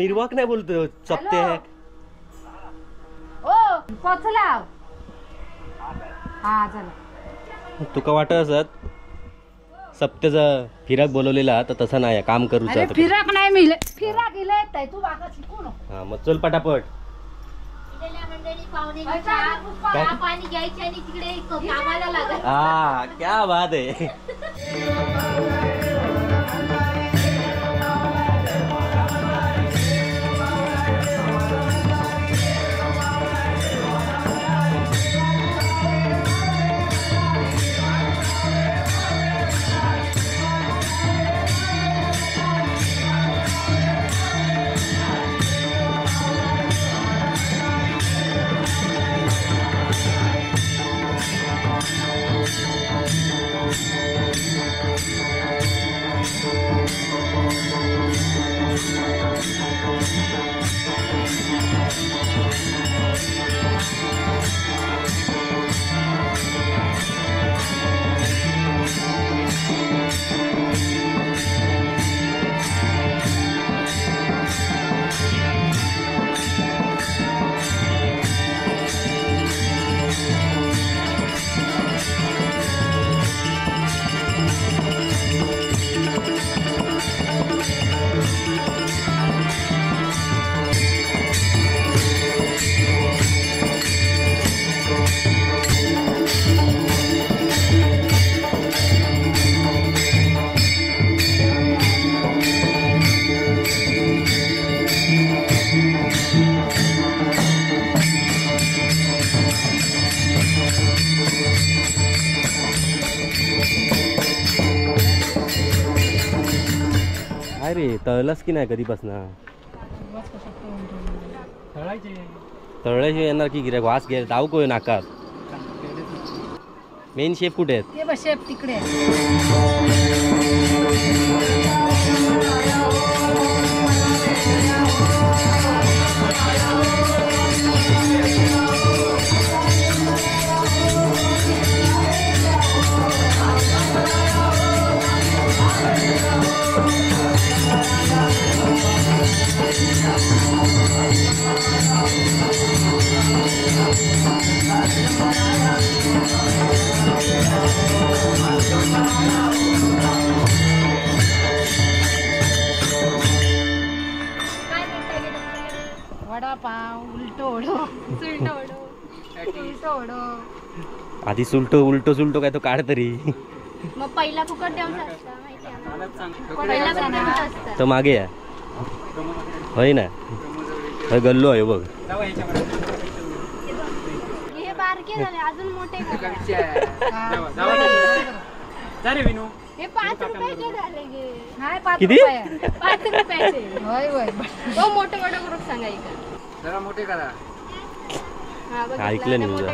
निर्वाक नाही बोलतो चपते आहे. ओ पोचला. हा चला. तुका वाटत असत सप्तेचा फिराक बोलवलेला तर तसा नाही काम करूचा. फिराक नाही मिळले फिराक इले ताई तू वागा शिकू नको. हा मग चल पटापट. पाणी घ्यायचे आणि तिकडे कामाला लागायचं. हा क्या बात आहे. अरे तळलास की नाही कधीपासून? तळल्याशिवाय येणार की गिऱ्हाईक वास घ्यायला जाऊ कोय नाकात. मेन शेफ कुठे आहेत? ते बस शेफ तिकडे. वडापाव उलटो ओढो सुलटो ओढो. आधी सुलटो उलटो सुलटो काय तो काढ तरी. मग पहिला फुकट द्यायचा असता माहिती पहिला फुकट असता. तर मागे या होय ना गल्लो आहे बघ. हे बारके झाले अजून मोठे हे 5 रुपयाचे झाले गे. नाही 5 किती? रुपये 5 रुपयाचे. होय होय. हो मोठे मोठे करून सांगा इकडे जरा मोठे करा. हा बघ ऐकलं नाही तुझं.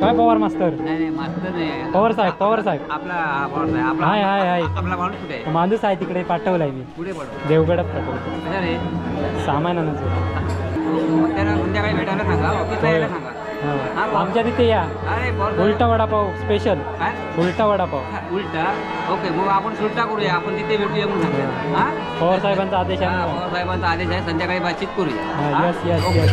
काय पवार मास्तर? नाही मास्तर नाही. पवार साहेब आपला पवार साहेब आपला. हाय आपला माणूस कुठे आहे? माणूस आहे तिकडे पाठवलाय मी. पुढे पडतो. देवगडात पाठवलं. कशा रे? सामान आणायचं. त्यांना संध्याकाळी भेटायला सांगा. ऑफिसला यायला सांगा. आमच्या तिथे या. अरे उलटा वडापाव स्पेशल. काय उलटा वडापाव. उलटा? ओके मग आपण सुलटा करूया. आपण तिथे भेटूया म्हणून सांगा. हा पवार साहेबांचा आदेश आहे. पवार साहेबांचा आदेश आहे. संध्याकाळी बातचीत करूया. Yes yes yes.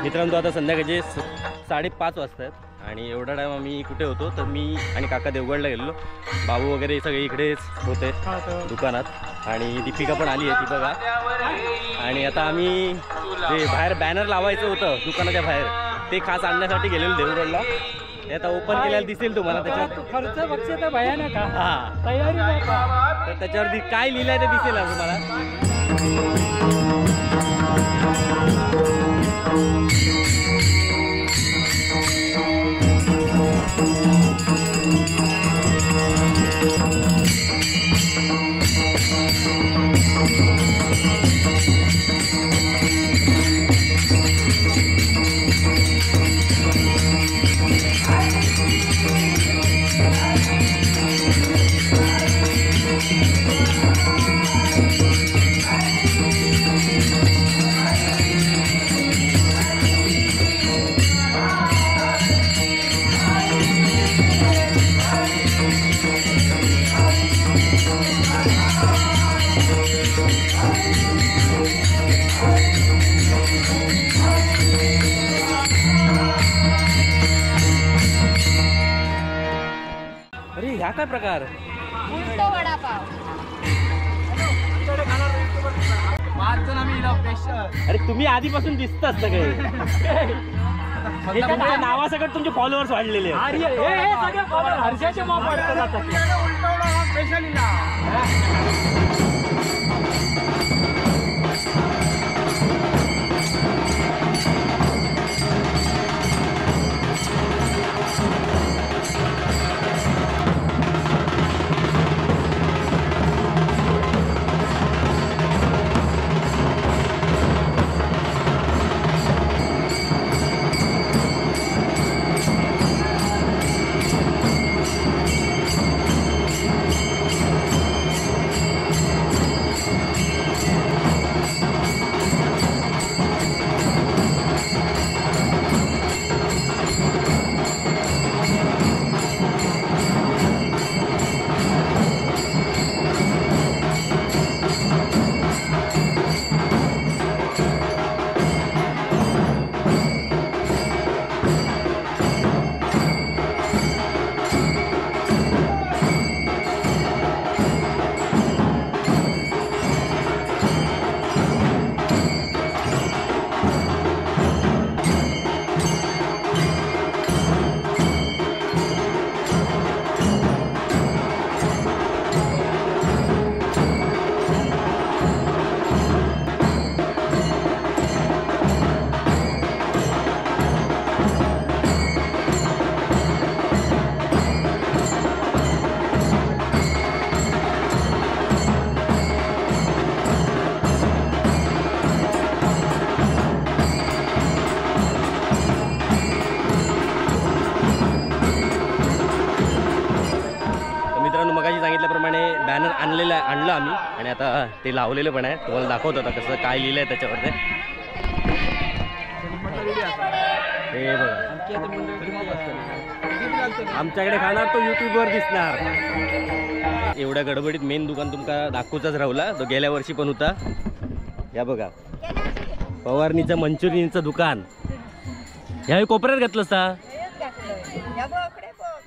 मित्रांनो आता संध्याकाळचे 5:30 वाजतात आणि एवढा टाइम आम्ही कुठे होतो तर मी आणि काका देवगडला गेलेलो. बाबू वगैरे सगळे इकडेच होते दुकानात आणि दीपिका पण आली आहे ती बघा. आणि आता आम्ही जे बाहेर बॅनर लावायचं होतं दुकानाच्या बाहेर ते खास आणण्यासाठी गेलेलो देवगडला. ते आता ओपन केल्याला दिसेल तुम्हाला त्याच्यावर खर्च बघते तर भयानक आहे. हां तयारी बघा. तर त्याच्यावरती काय लिहिलं आहे ते दिसेल आज तुम्हाला. अरे ह्या काय प्रकार. उलटो वडापाव. अरे तुम्ही आधीपासून दिसतात सगळे. तुमच्या नावासकट तुमचे फॉलोअर्स वाढलेले आहेत. अरे हे सगळे follower हर्षाचे माप वाढतात आता. सांगितल्याप्रमाणे बॅनर आणलं आम्ही आणि आता ते लावलेलं पण आहे. तुम्हाला दाखवतो आता कसं काय लिहिलं आहे त्याच्यावर. हे बघा आमच्याकडे खाणार तो यूट्यूबवर दिसणार. एवढ्या गडबडीत मेन दुकान तुमका दाखवूचाच राहिला. तो गेल्या वर्षी पण होता. या बघा पवारणीचं मंचुरियनचं दुकान ह्या कोपऱ्यात घेतलं असता.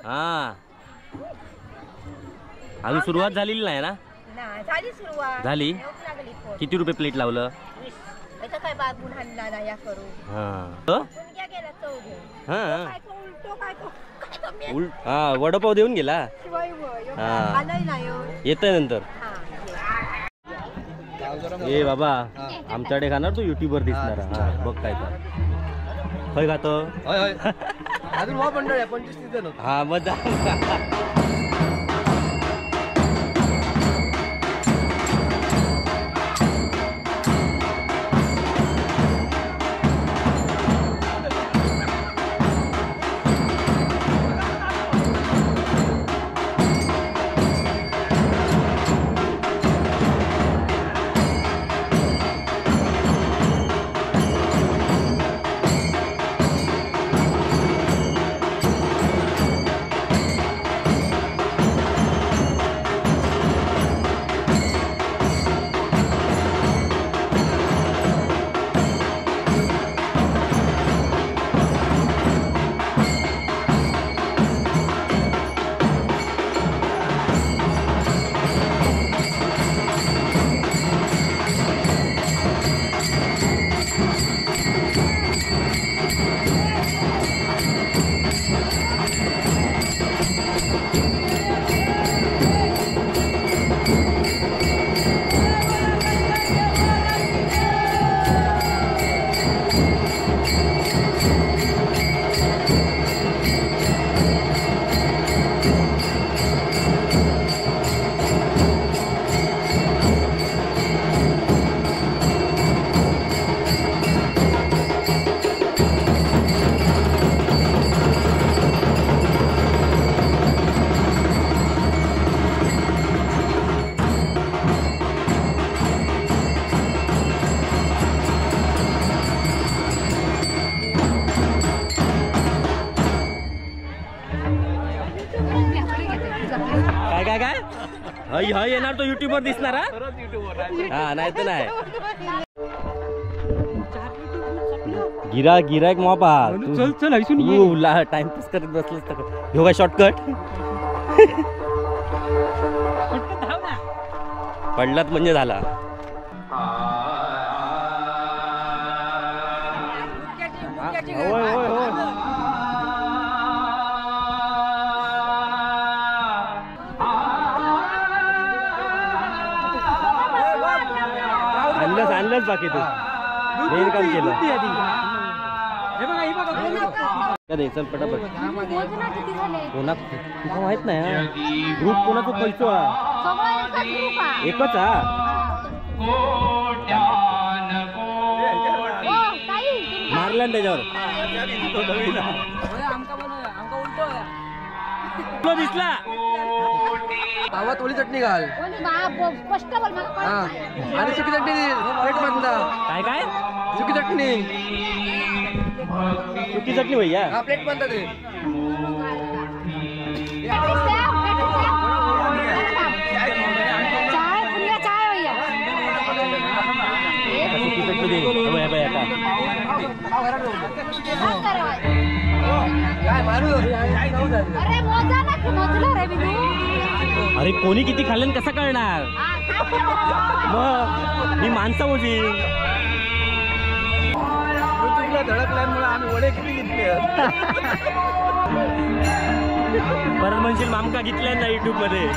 हा अजून सुरुवात झालेली नाही ना. झाली सुरुवात झाली. किती रुपये प्लेट लावलं. काय बागून हल्ला या करू. हा वडापाव देऊन गेला. हा येतंय नंतर. ए बाबा आमच्याकडे खाणार तू युट्यूबवर दिसणार. हा बघ काय तर होय खातो. अजून मंडळ आहे 25-30 जण. हा मग काय हय हय येणार तो युट्यूबवर दिसणार हा नाही तर नाही गिरायक मोपा चल चल ऐसून ये. तू टाइमपास करत बसलास तर ह्यो काय शॉर्टकट धाव ना. पडलात म्हणजे झाला आणलंच बाकी तू मेन काम केलं हे बघा ही बघा कधी चल पटापट मोज ना किती झाले कोणा तुला माहित नाही ग्रुप कोणाचा पैसो सगळं एकच group आहे. एकच हा हो, ताई, तुम्ही- मारला ना त्याच्यावर तो दिसला आवाज थोडी चटणी घाल कोणी बाप स्पष्ट बोल मला कळत हा नाही. आणि सुकी चटणी प्लेट मधला काय काय सुकी चटणी सुकी चटणी भैया हा प्लेट मधला ते चाय फुल्ल्या चाय भैया सुकी चटणी दे बाय बाय आता काय मारू अरे मोजा ना की मोजलं रे मी अरे कोणी किती खाल्लं आणि कसं कळणार मग मी माणसं मोजी धडकल्यामुळे आम्ही वडे किती घेतले परत म्हणशील मामका घेतल्या ना युट्यूब मध्ये